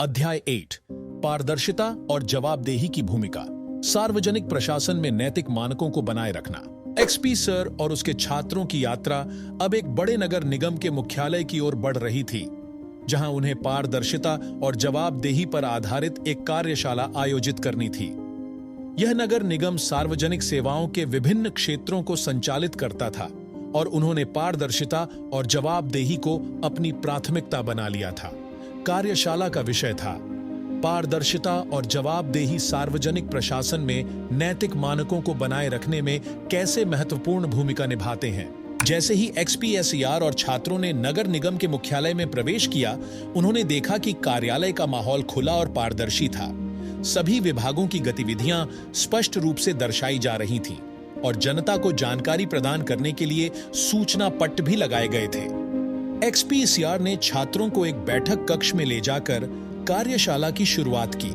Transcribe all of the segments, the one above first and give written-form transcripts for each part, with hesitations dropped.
अध्याय 8 पारदर्शिता और जवाबदेही की भूमिका। सार्वजनिक प्रशासन में नैतिक मानकों को बनाए रखना। एक्सपी सर और उसके छात्रों की यात्रा अब एक बड़े नगर निगम के मुख्यालय की ओर बढ़ रही थी, जहां उन्हें पारदर्शिता और जवाबदेही पर आधारित एक कार्यशाला आयोजित करनी थी। यह नगर निगम सार्वजनिक सेवाओं के विभिन्न क्षेत्रों को संचालित करता था और उन्होंने पारदर्शिता और जवाबदेही को अपनी प्राथमिकता बना लिया था। कार्यशाला का विषय था पारदर्शिता और जवाबदेही सार्वजनिक प्रशासन में नैतिक मानकों को बनाए रखने में कैसे महत्वपूर्ण भूमिका निभाते हैं। जैसे ही एक्सपीएसईआर और छात्रों ने नगर निगम के मुख्यालय में प्रवेश किया, उन्होंने देखा कि कार्यालय का माहौल खुला और पारदर्शी था। सभी विभागों की गतिविधियां स्पष्ट रूप से दर्शाई जा रही थीं और जनता को जानकारी प्रदान करने के लिए सूचना पट्ट भी लगाए गए थे। एक्सपीएसईआर ने छात्रों को एक बैठक कक्ष में ले जाकर कार्यशाला की शुरुआत की।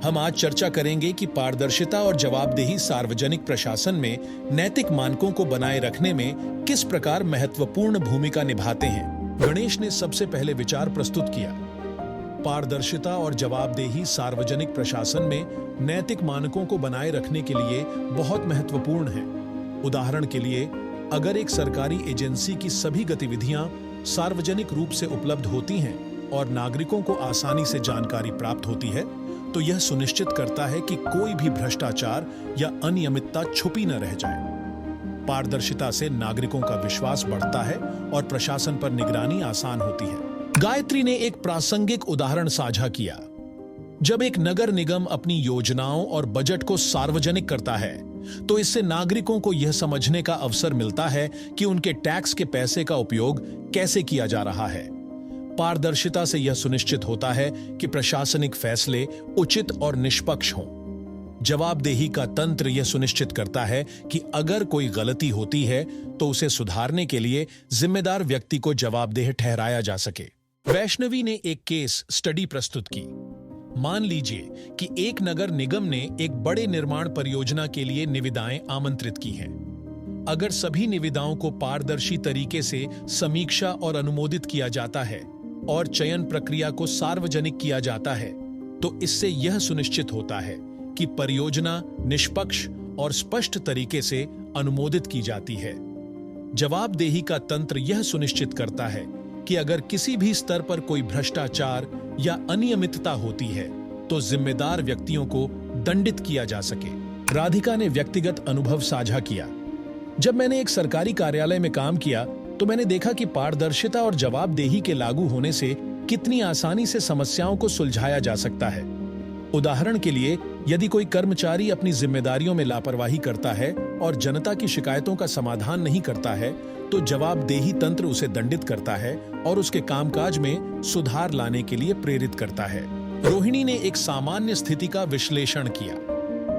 हम आज चर्चा करेंगे कि पारदर्शिता और जवाबदेही सार्वजनिक प्रशासन में नैतिक मानकों को बनाए रखने में किस प्रकार महत्वपूर्ण भूमिका निभाते हैं। गणेश ने सबसे पहले विचार प्रस्तुत किया। पारदर्शिता और जवाबदेही सार्वजनिक प्रशासन में नैतिक मानकों को बनाए रखने के लिए बहुत महत्वपूर्ण है। उदाहरण के लिए, अगर एक सरकारी एजेंसी की सभी गतिविधियां सार्वजनिक रूप से उपलब्ध होती हैं और नागरिकों को आसानी से जानकारी प्राप्त होती है, तो यह सुनिश्चित करता है कि कोई भी भ्रष्टाचार या अनियमितता छुपी न रह जाए। पारदर्शिता से नागरिकों का विश्वास बढ़ता है और प्रशासन पर निगरानी आसान होती है। गायत्री ने एक प्रासंगिक उदाहरण साझा किया। जब एक नगर निगम अपनी योजनाओं और बजट को सार्वजनिक करता है, तो इससे नागरिकों को यह समझने का अवसर मिलता है कि उनके टैक्स के पैसे का उपयोग कैसे किया जा रहा है। पारदर्शिता से यह सुनिश्चित होता है कि प्रशासनिक फैसले उचित और निष्पक्ष हों। जवाबदेही का तंत्र यह सुनिश्चित करता है कि अगर कोई गलती होती है तो उसे सुधारने के लिए जिम्मेदार व्यक्ति को जवाबदेह ठहराया जा सके। वैष्णवी ने एक केस स्टडी प्रस्तुत की। मान लीजिए कि एक नगर निगम ने एक बड़े निर्माण परियोजना के लिए निविदाएं आमंत्रित की हैं। अगर सभी निविदाओं को पारदर्शी तरीके से समीक्षा और अनुमोदित किया जाता है और चयन प्रक्रिया को सार्वजनिक किया जाता है, तो इससे यह सुनिश्चित होता है कि परियोजना निष्पक्ष और स्पष्ट तरीके से अनुमोदित की जाती है। जवाबदेही का तंत्र यह सुनिश्चित करता है कि अगर किसी भी स्तर पर कोई भ्रष्टाचार या अनियमितता होती है, तो जिम्मेदार व्यक्तियों को दंडित किया जा सके। राधिका ने व्यक्तिगत अनुभव साझा किया। जब मैंने एक सरकारी कार्यालय में काम किया, तो मैंने देखा कि पारदर्शिता और जवाबदेही के लागू होने से कितनी आसानी से समस्याओं को सुलझाया जा सकता है। उदाहरण के लिए, यदि कोई कर्मचारी अपनी जिम्मेदारियों में लापरवाही करता है और जनता की शिकायतों का समाधान नहीं करता है, तो जवाबदेही तंत्र उसे दंडित करता है और उसके कामकाज में सुधार लाने के लिए प्रेरित करता है। रोहिणी ने एक सामान्य स्थिति का विश्लेषण किया।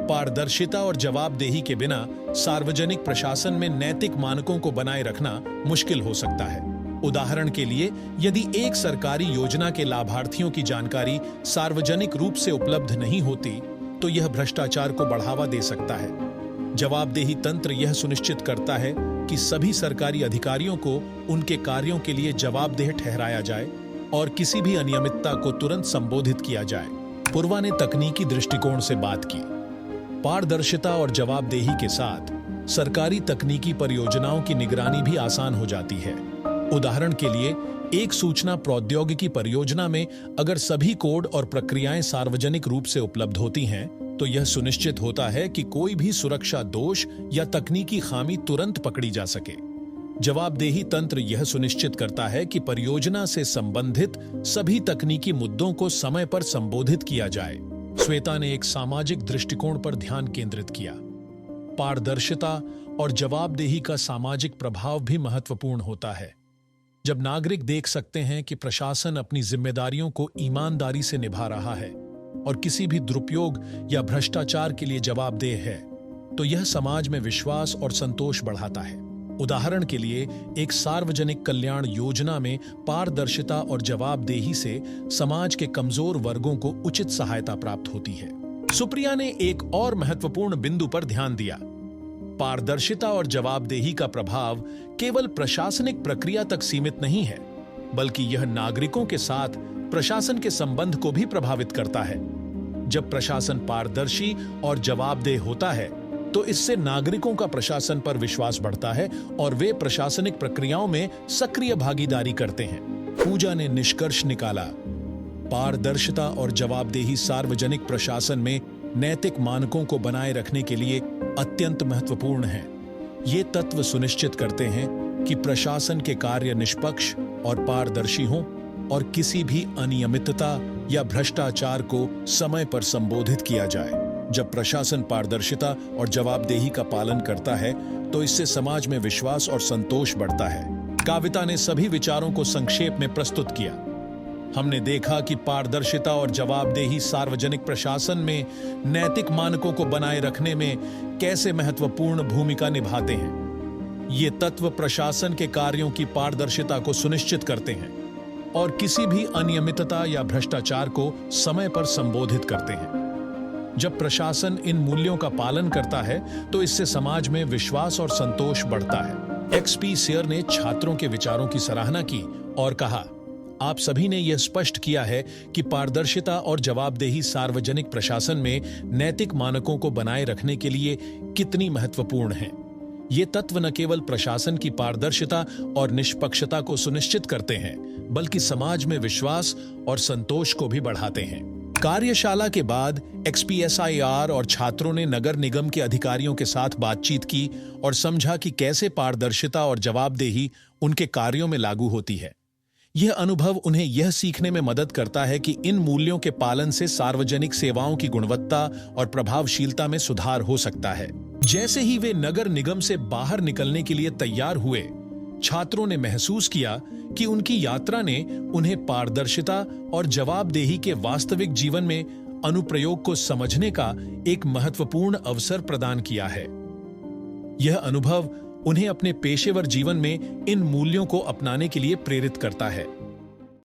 पारदर्शिता और जवाबदेही के बिना सार्वजनिक प्रशासन में नैतिक मानकों को बनाए रखना मुश्किल हो सकता है। उदाहरण के लिए, यदि एक सरकारी योजना के लाभार्थियों की जानकारी सार्वजनिक रूप से उपलब्ध नहीं होती, तो यह भ्रष्टाचार को बढ़ावा दे सकता है। जवाबदेही तंत्र यह सुनिश्चित करता है कि सभी सरकारी अधिकारियों को उनके कार्यों के लिए जवाबदेह ठहराया जाए और किसी भी अनियमितता को तुरंत संबोधित किया जाए। पूर्वा ने तकनीकी दृष्टिकोण से बात की। पारदर्शिता और जवाबदेही के साथ सरकारी तकनीकी परियोजनाओं की निगरानी भी आसान हो जाती है। उदाहरण के लिए, एक सूचना प्रौद्योगिकी परियोजना में अगर सभी कोड और प्रक्रियाएं सार्वजनिक रूप से उपलब्ध होती हैं, तो यह सुनिश्चित होता है कि कोई भी सुरक्षा दोष या तकनीकी खामी तुरंत पकड़ी जा सके। जवाबदेही तंत्र यह सुनिश्चित करता है कि परियोजना से संबंधित सभी तकनीकी मुद्दों को समय पर संबोधित किया जाए। श्वेता ने एक सामाजिक दृष्टिकोण पर ध्यान केंद्रित किया। पारदर्शिता और जवाबदेही का सामाजिक प्रभाव भी महत्वपूर्ण होता है। जब नागरिक देख सकते हैं कि प्रशासन अपनी जिम्मेदारियों को ईमानदारी से निभा रहा है और किसी भी दुरुपयोग या भ्रष्टाचार के लिए जवाबदेह है, तो यह समाज में विश्वास और संतोष बढ़ाता है। उदाहरण के लिए, एक सार्वजनिक कल्याण योजना में पारदर्शिता और जवाबदेही से समाज के कमजोर वर्गों को उचित सहायता प्राप्त होती है। सुप्रिया ने एक और महत्वपूर्ण बिंदु पर ध्यान दिया। पारदर्शिता और जवाबदेही का प्रभाव केवल प्रशासनिक प्रक्रिया तक सीमित नहीं है, बल्कि यह नागरिकों के साथ प्रशासन के संबंध को भी प्रभावित करता है। जब प्रशासन पारदर्शी और जवाबदेह होता है तो इससे नागरिकों का प्रशासन पर विश्वास बढ़ता है और वे प्रशासनिक प्रक्रियाओं में सक्रिय भागीदारी करते हैं। पूजा ने निष्कर्ष निकाला, पारदर्शिता और जवाबदेही सार्वजनिक प्रशासन में नैतिक मानकों को बनाए रखने के लिए अत्यंत महत्वपूर्ण है। ये तत्व सुनिश्चित करते हैं कि प्रशासन के कार्य निष्पक्ष और पारदर्शी हों और किसी भी अनियमितता या भ्रष्टाचार को समय पर संबोधित किया जाए। जब प्रशासन पारदर्शिता और जवाबदेही का पालन करता है तो इससे समाज में विश्वास और संतोष बढ़ता है। काविता ने सभी विचारों को संक्षेप में प्रस्तुत किया। हमने देखा कि पारदर्शिता और जवाबदेही सार्वजनिक प्रशासन में नैतिक मानकों को बनाए रखने में कैसे महत्वपूर्ण भूमिका निभाते हैं। ये तत्व प्रशासन के कार्यों की पारदर्शिता को सुनिश्चित करते हैं और किसी भी अनियमितता या भ्रष्टाचार को समय पर संबोधित करते हैं। जब प्रशासन इन मूल्यों का पालन करता है तो इससे समाज में विश्वास और संतोष बढ़ता है। एक्सपी सेयर ने छात्रों के विचारों की सराहना की और कहा, आप सभी ने यह स्पष्ट किया है कि पारदर्शिता और जवाबदेही सार्वजनिक प्रशासन में नैतिक मानकों को बनाए रखने के लिए कितनी महत्वपूर्ण है। ये तत्व न केवल प्रशासन की पारदर्शिता और निष्पक्षता को सुनिश्चित करते हैं, बल्कि समाज में विश्वास और संतोष को भी बढ़ाते हैं। कार्यशाला के बाद एक्सपीएसआईआर और छात्रों ने नगर निगम के अधिकारियों के साथ बातचीत की और समझा कि कैसे पारदर्शिता और जवाबदेही उनके कार्यों में लागू होती है। यह अनुभव उन्हें यह सीखने में मदद करता है कि इन मूल्यों के पालन से सार्वजनिक सेवाओं की गुणवत्ता और प्रभावशीलता में सुधार हो सकता है। जैसे ही वे नगर निगम से बाहर निकलने के लिए तैयार हुए, छात्रों ने महसूस किया कि उनकी यात्रा ने उन्हें पारदर्शिता और जवाबदेही के वास्तविक जीवन में अनुप्रयोग को समझने का एक महत्वपूर्ण अवसर प्रदान किया है। यह अनुभव उन्हें अपने पेशेवर जीवन में इन मूल्यों को अपनाने के लिए प्रेरित करता है।